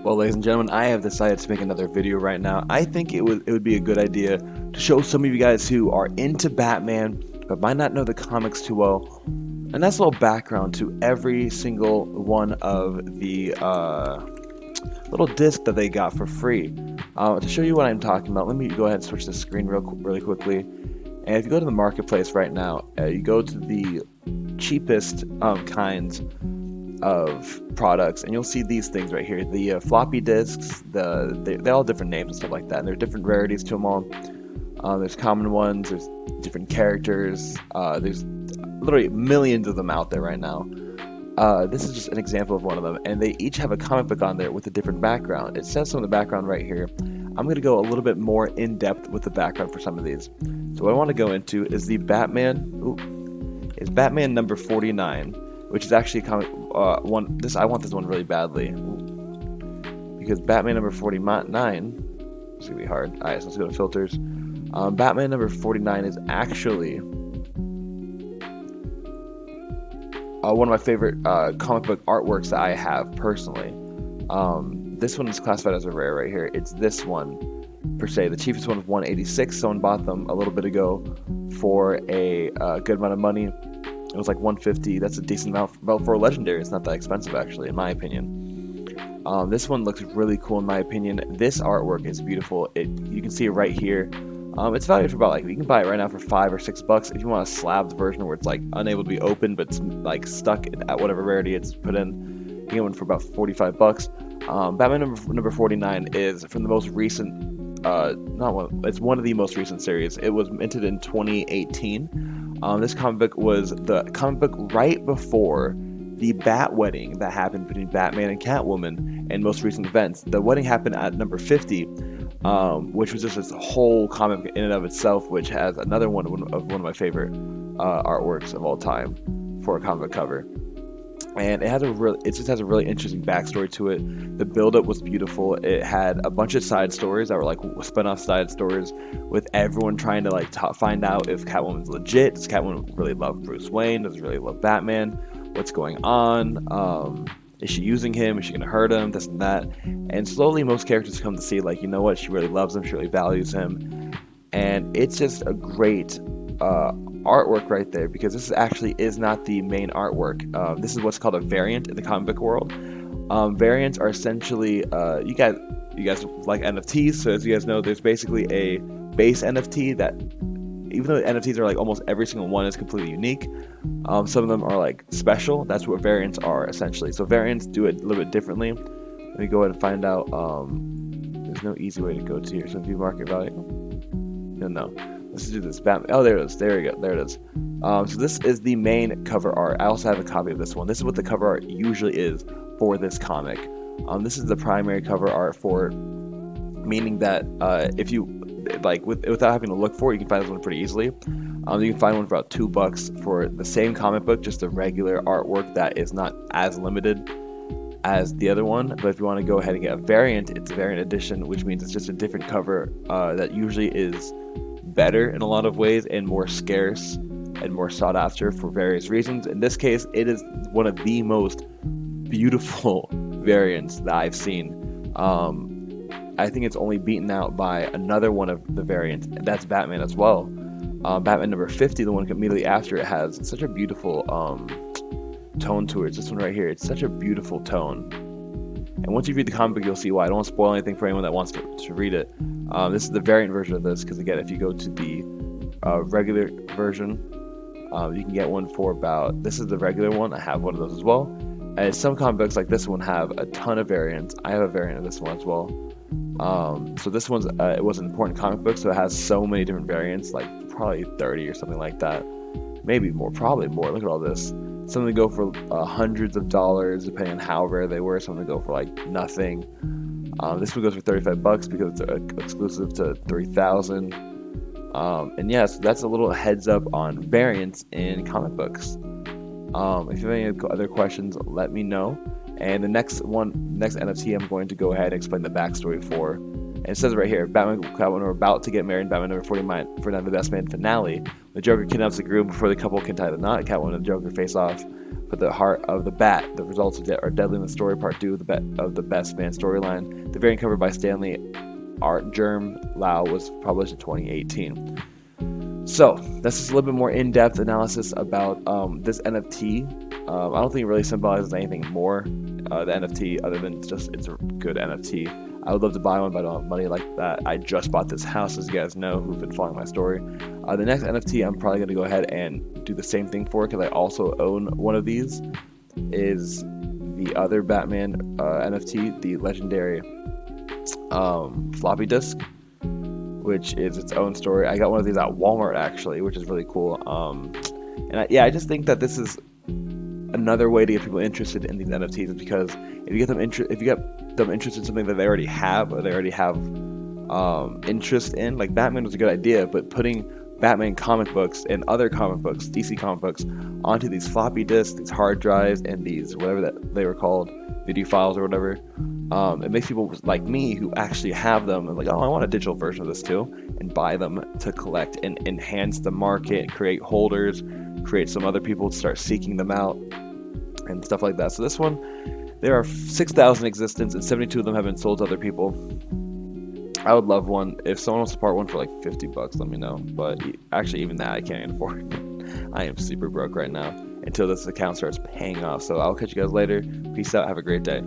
Well, ladies and gentlemen, I have decided to make another video right now. I think it would be a good idea to show some of you guys who are into Batman but might not know the comics too well, a nice little background to every single one of the little discs that they got for free. To show you what I'm talking about, let me go ahead and switch the screen really quickly. And if you go to the marketplace right now, you go to the cheapest kinds of products, and you'll see these things right here. The floppy disks, they're all different names and stuff like that, and there are different rarities to them all. There's common ones, there's different characters, there's literally millions of them out there right now. This is just an example of one of them, and they each have a comic book on there with a different background. It says some of the background right here. I'm going to go a little bit more in depth with the background for some of these. So what I want to go into is the Batman. Is Batman number 49, which is actually comic one. I want this one really badly because Batman number 49. It's gonna be hard. All right, so let's go to filters. Batman number 49 is actually one of my favorite comic book artworks that I have personally. This one is classified as a rare right here. It's this one per se. The cheapest one is 186. Someone bought them a little bit ago for a good amount of money. It was like 150. That's a decent amount for a legendary. It's not that expensive actually, in my opinion. This one looks really cool in my opinion. This artwork is beautiful. You can see it right here. It's valued for about you can buy it right now for $5 or $6 if you want a slabbed version where it's like unable to be opened but it's like stuck at whatever rarity it's put in. You get one for about $45. Batman number 49 is from the most recent. It's one of the most recent series. It was minted in 2018. This comic book was the comic book right before the Bat wedding that happened between Batman and Catwoman and most recent events. The wedding happened at number 50, which was just this whole comic in and of itself, which has another one of my favorite artworks of all time for a comic cover. And it just has a really interesting backstory to it. The build-up was beautiful. It had a bunch of side stories that were like spin-off side stories with everyone trying to find out if Catwoman's legit. Does Catwoman really love Bruce Wayne? Does she really love Batman? What's going on? Is she using him? Is she gonna hurt him? This and that. And slowly most characters come to see you know what? She really loves him. She really values him. And it's just a great artwork right there, because this actually is not the main artwork. This is what's called a variant in the comic book world. Variants are essentially you guys like NFTs, so as you guys know, there's basically a base NFT that, even though NFTs are almost every single one is completely unique, some of them are special. That's what variants are essentially. So variants do it a little bit differently. Let me go ahead and find out. There's no easy way to go to here. So view market value. No. Let's do this. Batman. Oh, there it is. There we go. There it is. So this is the main cover art. I also have a copy of this one. This is what the cover art usually is for this comic. This is the primary cover art for, meaning that if you without having to look for it, you can find this one pretty easily. You can find one for about $2 for the same comic book, just a regular artwork that is not as limited as the other one. But if you want to go ahead and get a variant, it's a variant edition, which means it's just a different cover that usually is better in a lot of ways and more scarce and more sought after for various reasons. In this case, it is one of the most beautiful variants that I've seen. I think it's only beaten out by another one of the variants, and that's Batman as well. Batman number 50, the one immediately after it, has such a beautiful tone to it. It's this one right here. It's such a beautiful tone. And once you read the comic book, you'll see why. I don't want to spoil anything for anyone that wants to read it. This is the variant version of this, because again, if you go to the regular version, you can get one for about, this is the regular one. I have one of those as well. And some comic books like this one have a ton of variants. I have a variant of this one as well. So this one's it was an important comic book, so it has so many different variants, probably 30 or something like that, maybe more, probably more. Look at all this. Some of them go for hundreds of dollars depending on how rare they were. Some of them go for nothing. This one goes for $35 because it's exclusive to 3,000. And yes, that's a little heads up on variants in comic books. If you have any other questions, let me know. And the next NFT, I'm going to go ahead and explain the backstory for. And it says right here, Batman and Catwoman are about to get married in Batman number 49, the Best Man finale. The Joker kidnaps the groom before the couple can tie the knot. Catwoman and the Joker face off For the heart of the bat, the results are deadly in the story. Part 2 of the Best Man storyline. The variant covered by Stanley Art Germ Lau was published in 2018. So that's just a little bit more in-depth analysis about this NFT. I don't think it really symbolizes anything more, the NFT, other than just it's a good NFT. I would love to buy one, but I don't have money like that. I just bought this house, as you guys know, who've been following my story. The next NFT I'm probably going to go ahead and do the same thing for, because I also own one of these, is the other Batman NFT, the legendary floppy disk, which is its own story. I got one of these at Walmart, actually, which is really cool. I just think that this is another way to get people interested in these NFTs, is because if you get them interested in something that they already have, or they already have interest in, like Batman was a good idea, but putting Batman comic books and other comic books, DC comic books, onto these floppy disks, these hard drives, and these whatever that they were called, video files or whatever, it makes people like me who actually have them and like, oh, I want a digital version of this too, and buy them to collect and enhance the market, create holders, create some other people to start seeking them out and stuff like that. So this one, there are 6,000 in existence, and 72 of them have been sold to other people. I would love one. If someone wants to part one for like $50, let me know. But actually, even that I can't afford. I am super broke right now until this account starts paying off. So I'll catch you guys later. Peace out. Have a great day.